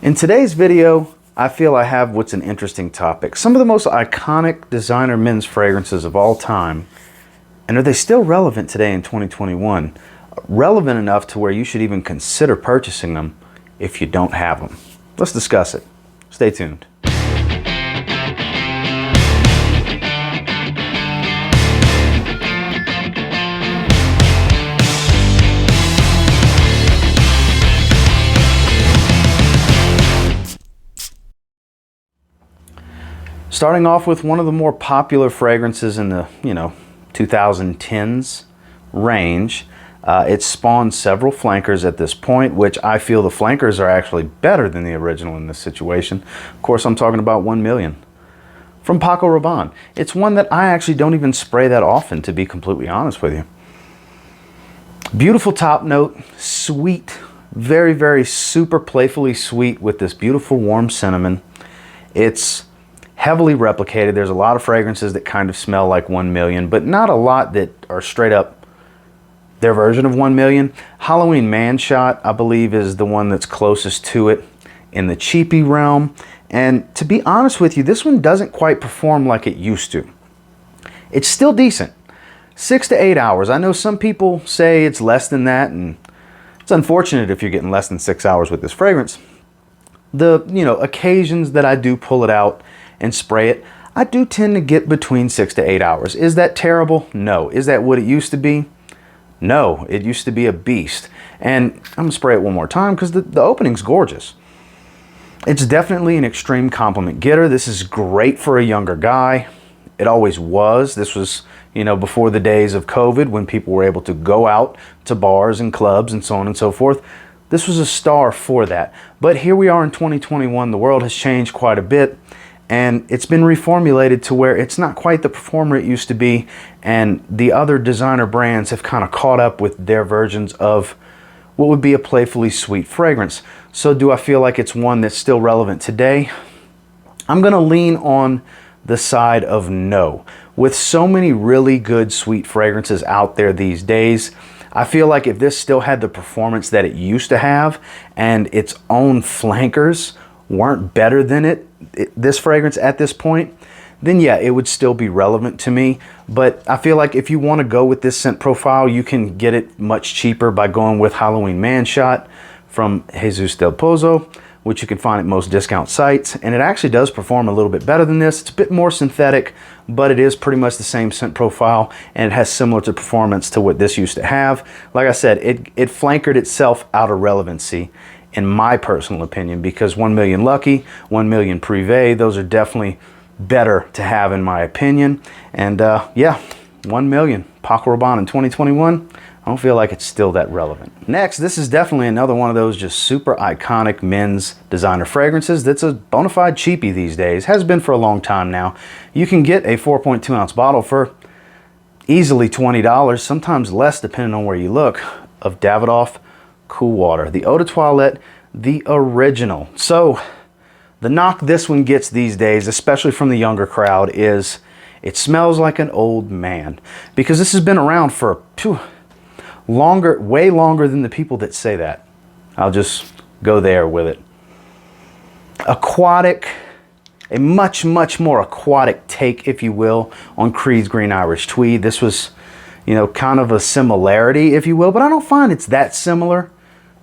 In today's video, I feel I have what's an interesting topic. Some of the most iconic designer men's fragrances of all time, and are they still relevant today in 2021? Relevant enough to where you should even consider purchasing them if you don't have them. Let's discuss it. Stay tuned. Starting off with one of the more popular fragrances in the 2010s range. It's spawned several flankers at this point, which I feel the flankers are actually better than the original in this situation. Of course, I'm talking about 1 Million from PACO RABANNE. It's one that I actually don't even spray that often, to be completely honest with you. Beautiful top note, sweet, very, very super playfully sweet with this beautiful warm cinnamon. It's heavily replicated. There's a lot of fragrances that kind of smell like 1 Million, but not a lot that are straight up their version of 1 Million. Halloween Man Shot, I believe, is the one that's closest to it in the cheapy realm. And to be honest with you, this one doesn't quite perform like it used to. It's still decent. 6 to 8 hours. I know some people say it's less than that, and it's unfortunate if you're getting less than 6 hours with this fragrance. The occasions that I do pull it out and spray it, I do tend to get between 6 to 8 hours. Is that terrible? No. Is that what it used to be? No. It used to be a beast. And I'm gonna spray it one more time because the opening's gorgeous. It's definitely an extreme compliment getter. This is great for a younger guy. It always was. This was, before the days of COVID when people were able to go out to bars and clubs and so on and so forth. This was a star for that. But here we are in 2021. The world has changed quite a bit. And it's been reformulated to where it's not quite the performer it used to be, and the other designer brands have kind of caught up with their versions of what would be a playfully sweet fragrance. So do I feel like it's one that's still relevant today? I'm going to lean on the side of no. With so many really good sweet fragrances out there these days, I feel like if this still had the performance that it used to have and its own flankers weren't better than this fragrance at this point, then yeah, it would still be relevant to me. But I feel like if you want to go with this scent profile, you can get it much cheaper by going with Halloween Man Shot from Jesus del Pozo, which you can find at most discount sites. And it actually does perform a little bit better than this. It's a bit more synthetic, but it is pretty much the same scent profile, and it has similar to performance to what this used to have. Like I said, it flankered itself out of relevancy, in my personal opinion, because 1 Million Lucky, 1 Million Privé, those are definitely better to have in my opinion. And yeah, 1 Million, PACO RABANNE in 2021, I don't feel like it's still that relevant. Next, this is definitely another one of those just super iconic men's designer fragrances that's a bona fide cheapie these days, has been for a long time now. You can get a 4.2 ounce bottle for easily $20, sometimes less depending on where you look, of Davidoff Cool Water, the Eau de Toilette, the original. So the knock this one gets these days, especially from the younger crowd, is it smells like an old man, because this has been around for way longer than the people that say that. I'll just go there with it. Aquatic, a much more aquatic take, if you will, on Creed's Green Irish Tweed. This was kind of a similarity, if you will, but I don't find it's that similar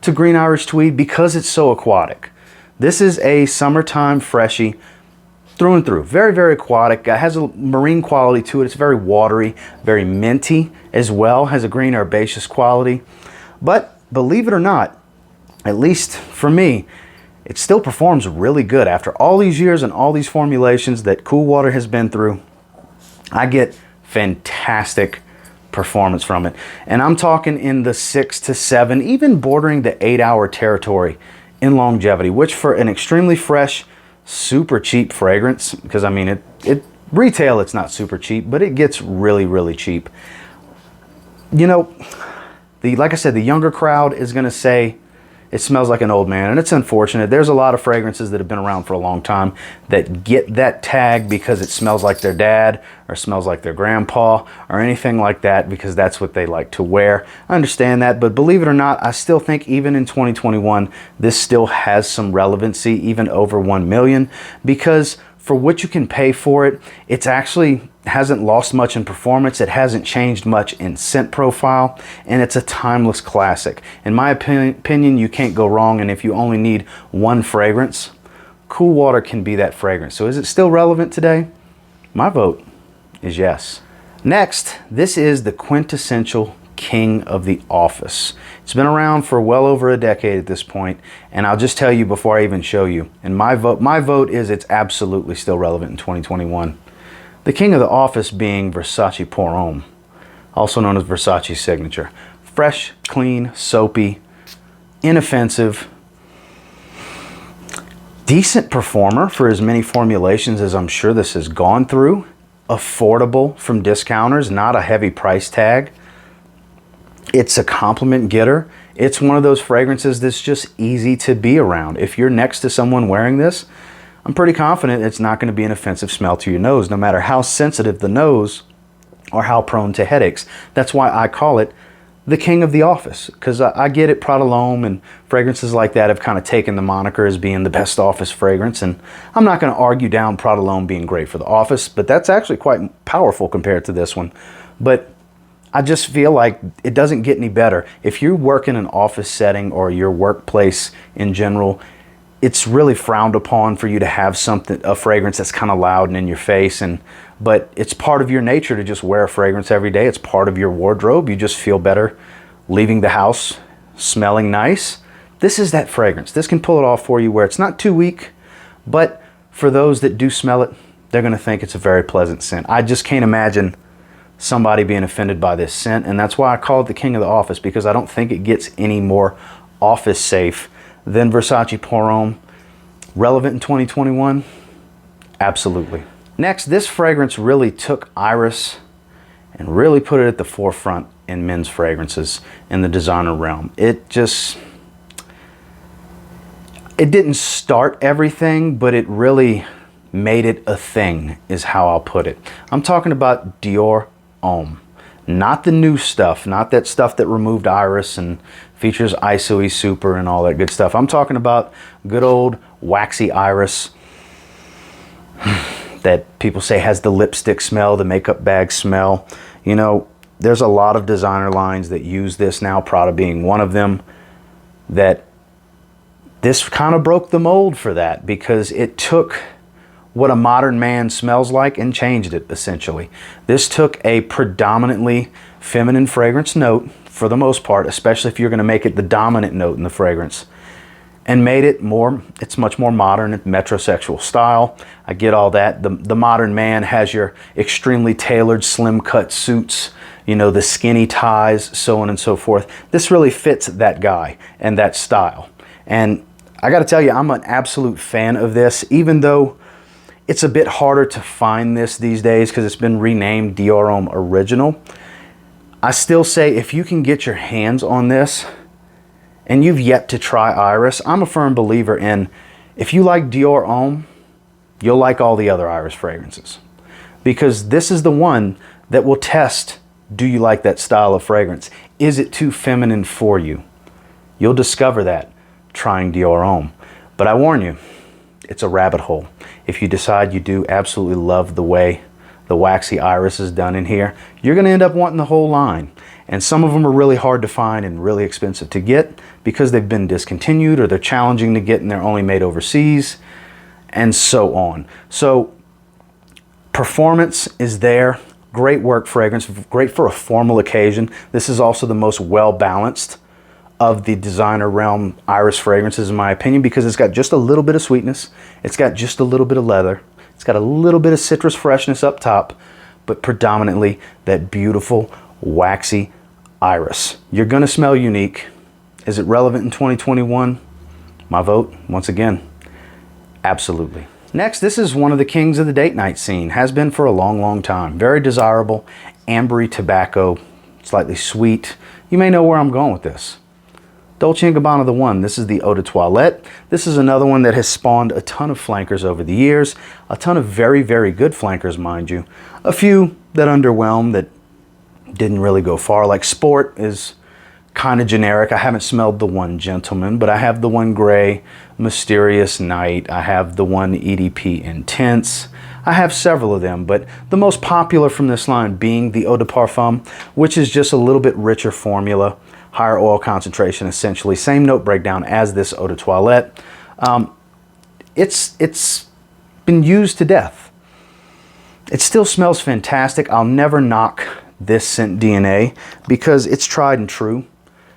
to Green Irish Tweed because it's so aquatic. This is a summertime freshie through and through. Very, very aquatic. It has a marine quality to it. It's very watery, very minty as well. Has a green herbaceous quality. But believe it or not, at least for me, it still performs really good. After all these years and all these formulations that Cool Water has been through, I get fantastic performance from it. And I'm talking in the 6 to 7, even bordering the 8-hour territory in longevity, which for an extremely fresh, super cheap fragrance, because I mean, retail it's not super cheap, but it gets really, really cheap. Like I said, the younger crowd is going to say it smells like an old man, and it's unfortunate. There's a lot of fragrances that have been around for a long time that get that tag because it smells like their dad or smells like their grandpa or anything like that, because that's what they like to wear. I understand that, but believe it or not, I still think even in 2021, this still has some relevancy, even over 1 million, because for what you can pay for it, it's actually hasn't lost much in performance. It hasn't changed much in scent profile, and it's a timeless classic. In my opinion, you can't go wrong. And if you only need one fragrance, Cool Water can be that fragrance. So is it still relevant today? My vote is yes. Next, this is the quintessential king of the office. It's been around for well over a decade at this point, and I'll just tell you before I even show you. And my vote is it's absolutely still relevant in 2021. The king of the office being Versace Pour Homme, also known as Versace Signature. Fresh, clean, soapy, inoffensive, decent performer for as many formulations as I'm sure this has gone through. Affordable from discounters, not a heavy price tag. It's a compliment getter. It's one of those fragrances that's just easy to be around. If you're next to someone wearing this, I'm pretty confident it's not going to be an offensive smell to your nose, no matter how sensitive the nose or how prone to headaches. That's why I call it the king of the office, because I get it, Prada L'Homme and fragrances like that have kind of taken the moniker as being the best office fragrance, and I'm not going to argue down Prada L'Homme being great for the office, but that's actually quite powerful compared to this one. But I just feel like it doesn't get any better. If you work in an office setting or your workplace in general, it's really frowned upon for you to have a fragrance that's kind of loud and in your face, but it's part of your nature to just wear a fragrance every day. It's part of your wardrobe. You just feel better leaving the house smelling nice. This is that fragrance. This can pull it off for you where it's not too weak, but for those that do smell it, they're going to think it's a very pleasant scent. I just can't imagine somebody being offended by this scent, and that's why I call it the king of the office, because I don't think it gets any more office safe than Versace Pour Homme. Relevant in 2021? Absolutely. Next, this fragrance really took Iris and really put it at the forefront in men's fragrances in the designer realm. It didn't start everything, but it really made it a thing, is how I'll put it. I'm talking about DIOR Homme. Not the new stuff, not that stuff that removed Iris and features ISOE Super and all that good stuff. I'm talking about good old waxy Iris that people say has the lipstick smell, the makeup bag smell. You know, there's a lot of designer lines that use this now, Prada being one of them, that this kind of broke the mold for that, because it took what a modern man smells like and changed it, essentially. This took a predominantly feminine fragrance note, for the most part, especially if you're going to make it the dominant note in the fragrance, and made it more, it's much more modern, metrosexual style. I get all that. The modern man has your extremely tailored, slim cut suits, you know, the skinny ties, so on and so forth. This really fits that guy and that style. And I got to tell you, I'm an absolute fan of this, even though it's a bit harder to find this these days because it's been renamed DIOR Homme Original. I still say if you can get your hands on this and you've yet to try Iris, I'm a firm believer in, if you like DIOR Homme, you'll like all the other Iris fragrances, because this is the one that will test, do you like that style of fragrance? Is it too feminine for you? You'll discover that trying DIOR Homme. But I warn you, it's a rabbit hole. If you decide you do absolutely love the way the waxy Iris is done in here, you're going to end up wanting the whole line. And some of them are really hard to find and really expensive to get because they've been discontinued, or they're challenging to get and they're only made overseas, and so on. So performance is there. Great work fragrance, great for a formal occasion. This is also the most well-balanced of the designer realm Iris fragrances, in my opinion, because it's got just a little bit of sweetness, it's got just a little bit of leather, it's got a little bit of citrus freshness up top, but predominantly that beautiful waxy Iris. You're gonna smell unique. Is it relevant in 2021? My vote, once again, absolutely. Next, this is one of the kings of the date night scene, has been for a long, long time. Very desirable, ambery tobacco, slightly sweet. You may know where I'm going with this. Dolce & Gabbana the One. This is the Eau de Toilette. This is another one that has spawned a ton of flankers over the years. A ton of very, very good flankers, mind you. A few that underwhelmed, that didn't really go far. Like Sport is kind of generic. I haven't smelled the One Gentleman, but I have the One Gray Mysterious Night. I have the One EDP Intense. I have several of them, but the most popular from this line being the Eau de Parfum, which is just a little bit richer formula, higher oil concentration, essentially. Same note breakdown as this Eau de Toilette. It's been used to death. It still smells fantastic. I'll never knock this scent DNA because it's tried and true.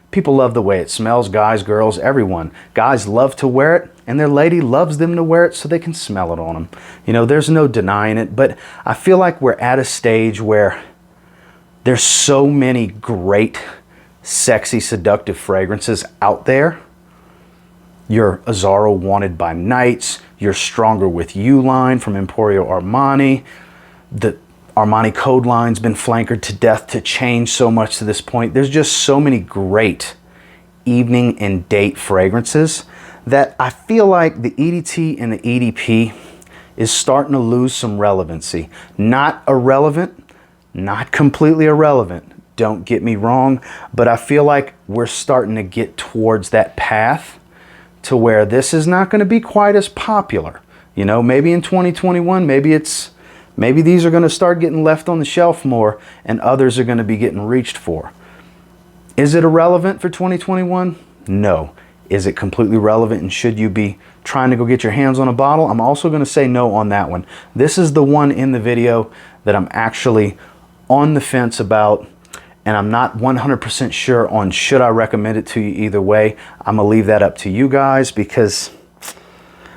People love the way it smells, guys, girls, everyone. Guys love to wear it, and their lady loves them to wear it so they can smell it on them. You know, there's no denying it, but I feel like we're at a stage where there's so many great, sexy, seductive fragrances out there. Your Azzaro Wanted by Nights, your Stronger With You line from Emporio Armani. The Armani Code line's been flankered to death to change so much to this point. There's just so many great evening and date fragrances that I feel like the EDT and the EDP is starting to lose some relevancy. Not irrelevant, not completely irrelevant, don't get me wrong, but I feel like we're starting to get towards that path to where this is not going to be quite as popular. You know, maybe in 2021, maybe these are going to start getting left on the shelf more and others are going to be getting reached for. Is it irrelevant for 2021? No. Is it completely relevant and should you be trying to go get your hands on a bottle? I'm also going to say no on that one. This is the one in the video that I'm actually on the fence about, and I'm not 100% sure on should I recommend it to you either way. I'm going to leave that up to you guys because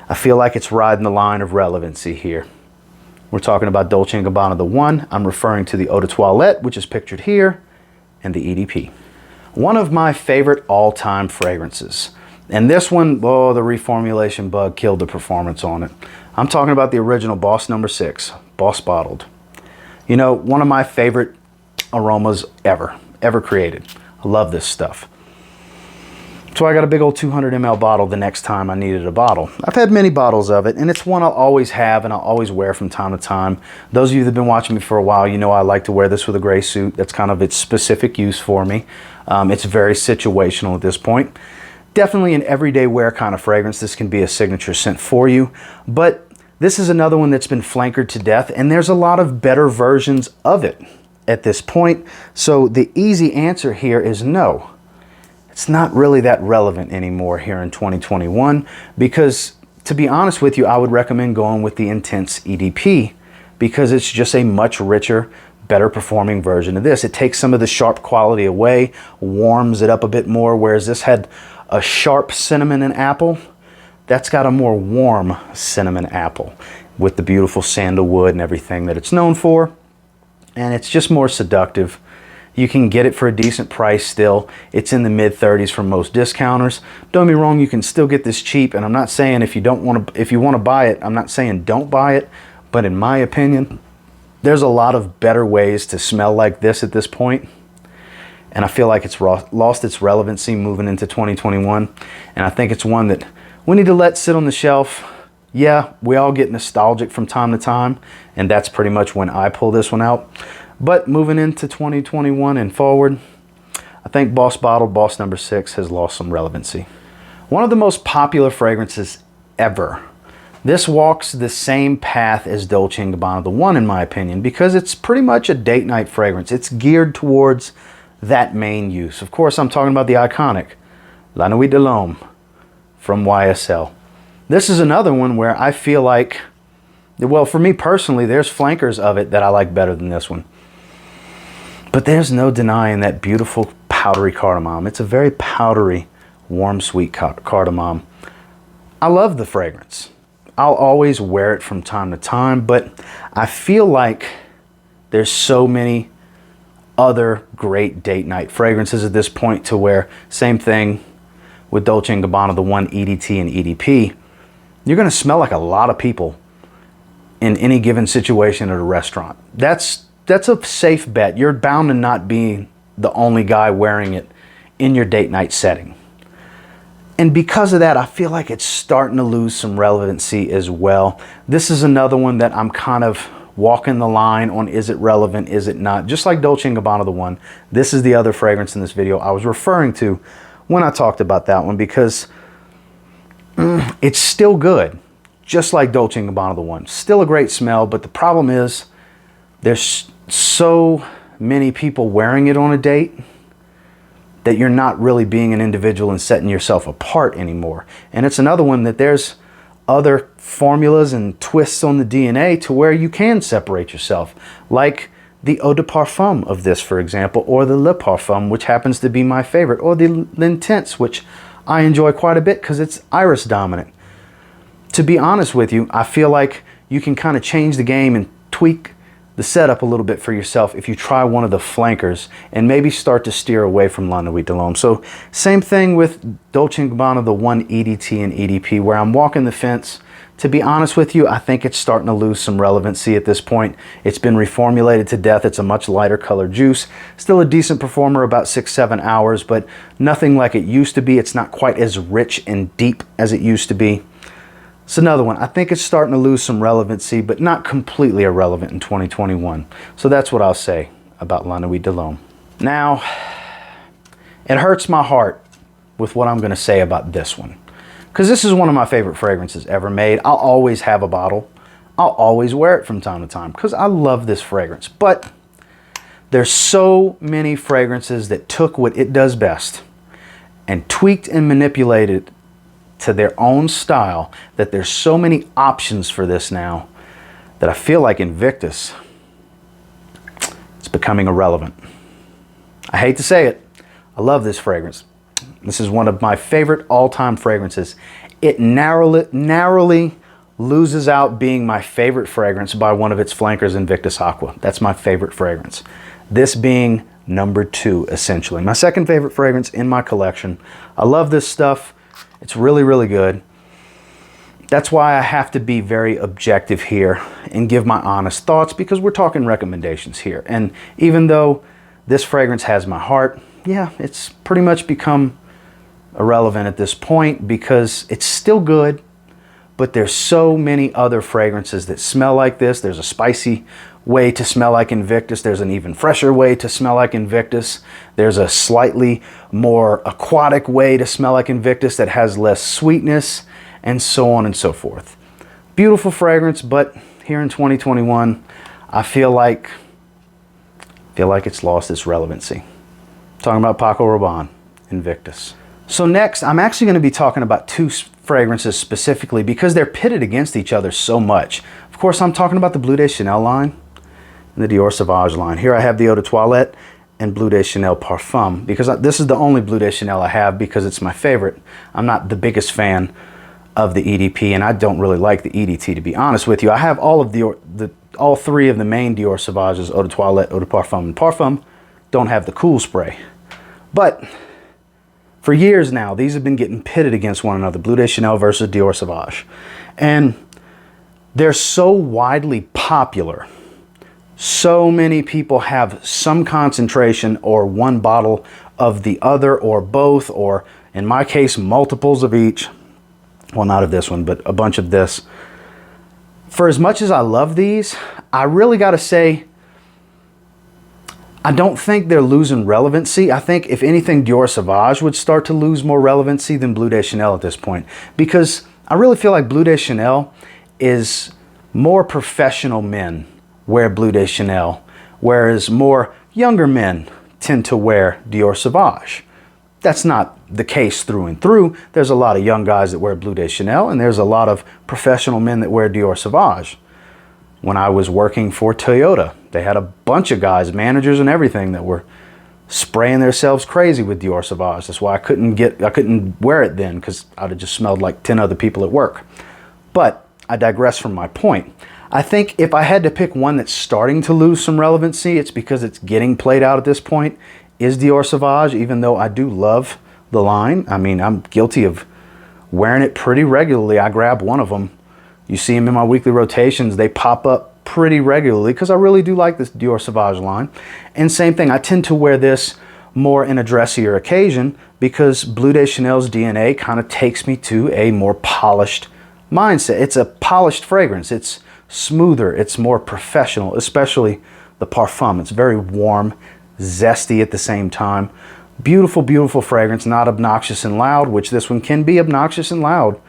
I feel like it's riding the line of relevancy here. We're talking about Dolce & Gabbana the One. I'm referring to the Eau de Toilette, which is pictured here, and the EDP. One of my favorite all-time fragrances. And this one, oh, the reformulation bug killed the performance on it. I'm talking about the original Boss No. 6, Boss Bottled. You know, one of my favorite aromas ever created. I love this stuff. So I got a big old 200 ml bottle the next time I needed a bottle. I've had many bottles of it, and it's one I'll always have and I'll always wear from time to time. Those of you that have been watching me for a while, you know I like to wear this with a gray suit. That's kind of its specific use for me. It's very situational at this point. Definitely an everyday wear kind of fragrance. This can be a signature scent for you, but this is another one that's been flankered to death, and there's a lot of better versions of it at this point. So the easy answer here is no. It's not really that relevant anymore here in 2021 because, to be honest with you, I would recommend going with the Intense EDP because it's just a much richer, better performing version of this. It takes some of the sharp quality away, warms it up a bit more, whereas this had a sharp cinnamon and apple. That's got a more warm cinnamon apple with the beautiful sandalwood and everything that it's known for. And it's just more seductive. You can get it for a decent price still. It's in the mid-30s from most discounters. Don't get me wrong, you can still get this cheap, and I'm not saying if you want to buy it, I'm not saying don't buy it, but in my opinion, there's a lot of better ways to smell like this at this point. And I feel like it's lost its relevancy moving into 2021. And I think it's one that we need to let sit on the shelf. Yeah, we all get nostalgic from time to time, and that's pretty much when I pull this one out. But moving into 2021 and forward, I think Boss Bottled, Boss No. 6 has lost some relevancy. One of the most popular fragrances ever. This walks the same path as Dolce & Gabbana the One, in my opinion, because it's pretty much a date night fragrance. It's geared towards that main use. Of course, I'm talking about the iconic La Nuit de l'Homme from YSL. This is another one where I feel like, well, for me personally, there's flankers of it that I like better than this one. But there's no denying that beautiful powdery cardamom. It's a very powdery, warm, sweet cardamom. I love the fragrance. I'll always wear it from time to time, but I feel like there's so many other great date night fragrances at this point to where, same thing with Dolce & Gabbana, the One EDT and EDP, you're going to smell like a lot of people in any given situation at a restaurant. That's a safe bet. You're bound to not be the only guy wearing it in your date night setting. And because of that, I feel like it's starting to lose some relevancy as well. This is another one that I'm kind of walking the line on, is it relevant, is it not? Just like Dolce & Gabbana the One, this is the other fragrance in this video I was referring to when I talked about that one, because it's still good, just like Dolce & Gabbana the One. Still a great smell, but the problem is there's so many people wearing it on a date that you're not really being an individual and setting yourself apart anymore. And it's another one that there's other formulas and twists on the DNA to where you can separate yourself, like the Eau de Parfum of this, for example, or the Le Parfum, which happens to be my favorite, or the L'Intense, which I enjoy quite a bit because it's iris dominant. To be honest with you, I feel like you can kind of change the game and tweak the setup a little bit for yourself if you try one of the flankers and maybe start to steer away from La Nuit de l'Homme. So same thing with Dolce & Gabbana, the One EDT and EDP, where I'm walking the fence. To be honest with you, I think it's starting to lose some relevancy at this point. It's been reformulated to death. It's a much lighter colored juice. Still a decent performer, about 6-7 hours, but nothing like it used to be. It's not quite as rich and deep as it used to be. It's another one. I think it's starting to lose some relevancy, but not completely irrelevant in 2021. So that's what I'll say about La Nuit de l'Homme. Now, it hurts my heart with what I'm going to say about this one, because this is one of my favorite fragrances ever made. I'll always have a bottle. I'll always wear it from time to time because I love this fragrance. But there's so many fragrances that took what it does best and tweaked and manipulated to their own style, that there's so many options for this now that I feel like Invictus, it's becoming irrelevant. I hate to say it. I love this fragrance. This is one of my favorite all-time fragrances. It narrowly loses out being my favorite fragrance by one of its flankers, Invictus Aqua. That's my favorite fragrance. This being number 2, essentially. My second favorite fragrance in my collection. I love this stuff. It's really, really good. That's why I have to be very objective here and give my honest thoughts, because we're talking recommendations here. And even though this fragrance has my heart, yeah, it's pretty much become irrelevant at this point because it's still good, but there's so many other fragrances that smell like this. There's a spicy way to smell like Invictus. There's an even fresher way to smell like Invictus. There's a slightly more aquatic way to smell like Invictus that has less sweetness, and so on and so forth. Beautiful fragrance, but here in 2021, I feel like it's lost its relevancy. Talking about PACO Rabanne, Invictus. So next, I'm actually going to be talking about 2 fragrances specifically because they're pitted against each other so much. Of course, I'm talking about the Bleu de Chanel line and the DIOR Sauvage line. Here I have the Eau de Toilette and Bleu de Chanel Parfum, because this is the only Bleu de Chanel I have because it's my favorite. I'm not the biggest fan of the EDP, and I don't really like the EDT, to be honest with you. I have all of all 3 of the main DIOR Sauvages, Eau de Toilette, Eau de Parfum, and Parfum. Don't have the cool spray. But for years now, these have been getting pitted against one another, Bleu de Chanel versus DIOR Sauvage. And they're so widely popular. So many people have some concentration or one bottle of the other, or both, or in my case, multiples of each. Well, not of this one, but a bunch of this. For as much as I love these, I really got to say, I don't think they're losing relevancy. I think, if anything, DIOR Sauvage would start to lose more relevancy than Bleu de Chanel at this point, because I really feel like Bleu de Chanel is more professional men wear Bleu de Chanel, whereas more younger men tend to wear DIOR Sauvage. That's not the case through and through. There's a lot of young guys that wear Bleu de Chanel, and there's a lot of professional men that wear DIOR Sauvage. When I was working for Toyota, they had a bunch of guys, managers and everything, that were spraying themselves crazy with DIOR Sauvage. That's why I couldn't wear it then, because I'd have just smelled like 10 other people at work. But I digress from my point. I think if I had to pick one that's starting to lose some relevancy, it's because it's getting played out at this point, is DIOR Sauvage, even though I do love the line. I mean, I'm guilty of wearing it pretty regularly. I grab one of them. You see them in my weekly rotations. They pop up pretty regularly because I really do like this DIOR Sauvage line. And same thing, I tend to wear this more in a dressier occasion because Bleu de Chanel's DNA kind of takes me to a more polished mindset. It's a polished fragrance. It's smoother. It's more professional, especially the Parfum. It's very warm, zesty at the same time. Beautiful, beautiful fragrance, not obnoxious and loud, which this one can be obnoxious and loud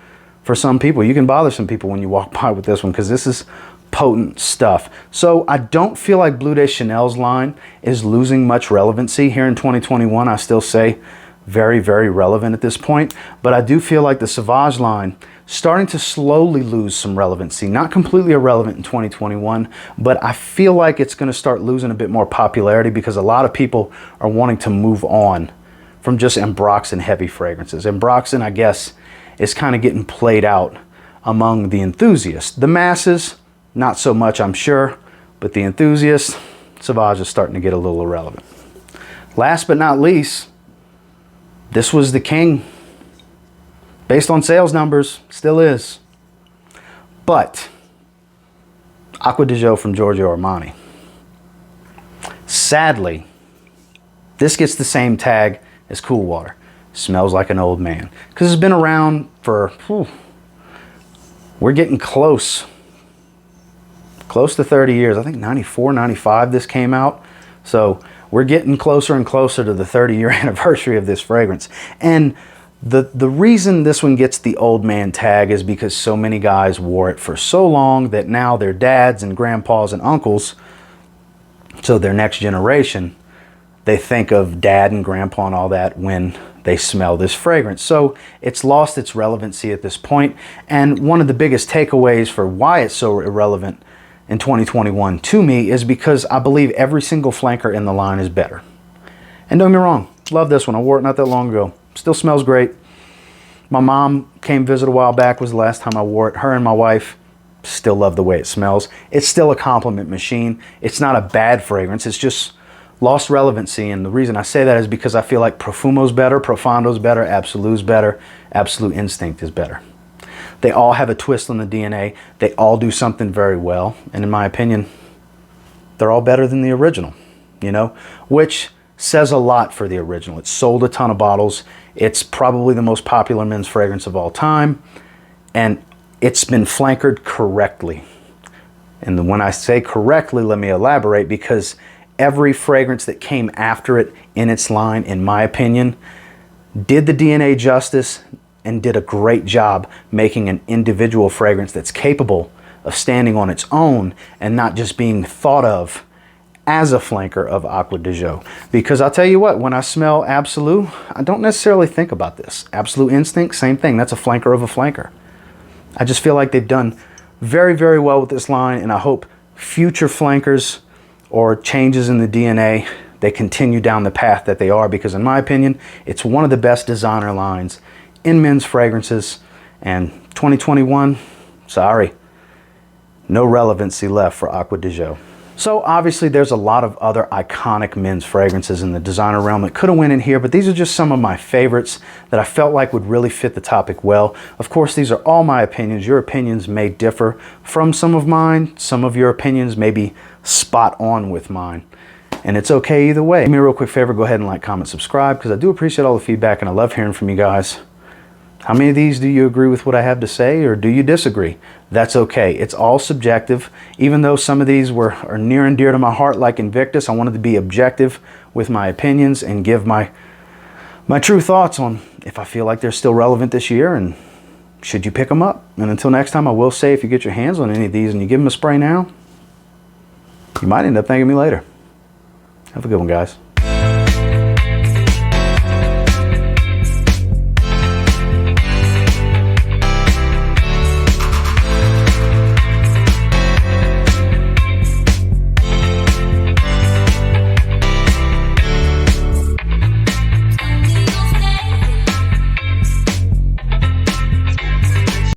for some people. You can bother some people when you walk by with this one because this is potent stuff. So I don't feel like Bleu de Chanel's line is losing much relevancy here in 2021. I still say very, very relevant at this point, but I do feel like the Sauvage line starting to slowly lose some relevancy. Not completely irrelevant in 2021, but I feel like it's going to start losing a bit more popularity because a lot of people are wanting to move on from just Ambroxan heavy fragrances. Ambroxan, I guess, is kind of getting played out among the enthusiasts. The masses, not so much, I'm sure, but the enthusiasts, Sauvage is starting to get a little irrelevant. Last but not least, this was the king. Based on sales numbers, still is. But Acqua di Gio from Giorgio Armani. Sadly, this gets the same tag as Cool Water. Smells like an old man. Because it's been around for, we're getting close to 30 years. I think 94, 95 this came out. So we're getting closer and closer to the 30-year anniversary of this fragrance. And the reason this one gets the old man tag is because so many guys wore it for so long that now their dads and grandpas and uncles, so their next generation, they think of dad and grandpa and all that when they smell this fragrance. So it's lost its relevancy at this point. And one of the biggest takeaways for why it's so irrelevant in 2021 to me is because I believe every single flanker in the line is better. And don't get me wrong, love this one. I wore it not that long ago. Still smells great. My mom came visit a while back, was the last time I wore it. Her and my wife still love the way it smells. It's still a compliment machine. It's not a bad fragrance. It's just lost relevancy. And the reason I say that is because I feel like Profumo's better, Profondo's better, Absolu's better, Absolute Instinct is better. They all have a twist on the DNA. They all do something very well. And in my opinion, they're all better than the original, you know, which says a lot for the original. It sold a ton of bottles. It's probably the most popular men's fragrance of all time. And it's been flankered correctly. And when I say correctly, let me elaborate, because every fragrance that came after it in its line, in my opinion, did the DNA justice and did a great job making an individual fragrance that's capable of standing on its own and not just being thought of as a flanker of Acqua di Gio. Because I'll tell you what, when I smell Absolute, I don't necessarily think about this. Absolute Instinct, same thing. That's a flanker of a flanker. I just feel like they've done very, very well with this line, and I hope future flankers or changes in the DNA, they continue down the path that they are, because in my opinion, it's one of the best designer lines in men's fragrances. And 2021, sorry, no relevancy left for Acqua di Gio. So obviously there's a lot of other iconic men's fragrances in the designer realm that could have went in here, but these are just some of my favorites that I felt like would really fit the topic well. Of course, these are all my opinions. Your opinions may differ from some of mine. Some of your opinions may be spot on with mine. And it's okay either way. Do me a real quick favor, go ahead and like, comment, subscribe, because I do appreciate all the feedback and I love hearing from you guys. How many of these do you agree with what I have to say, or do you disagree? That's okay. It's all subjective. Even though some of these are near and dear to my heart, like Invictus, I wanted to be objective with my opinions and give my true thoughts on if I feel like they're still relevant this year and should you pick them up. And until next time, I will say, if you get your hands on any of these and you give them a spray now, you might end up thanking me later. Have a good one, guys.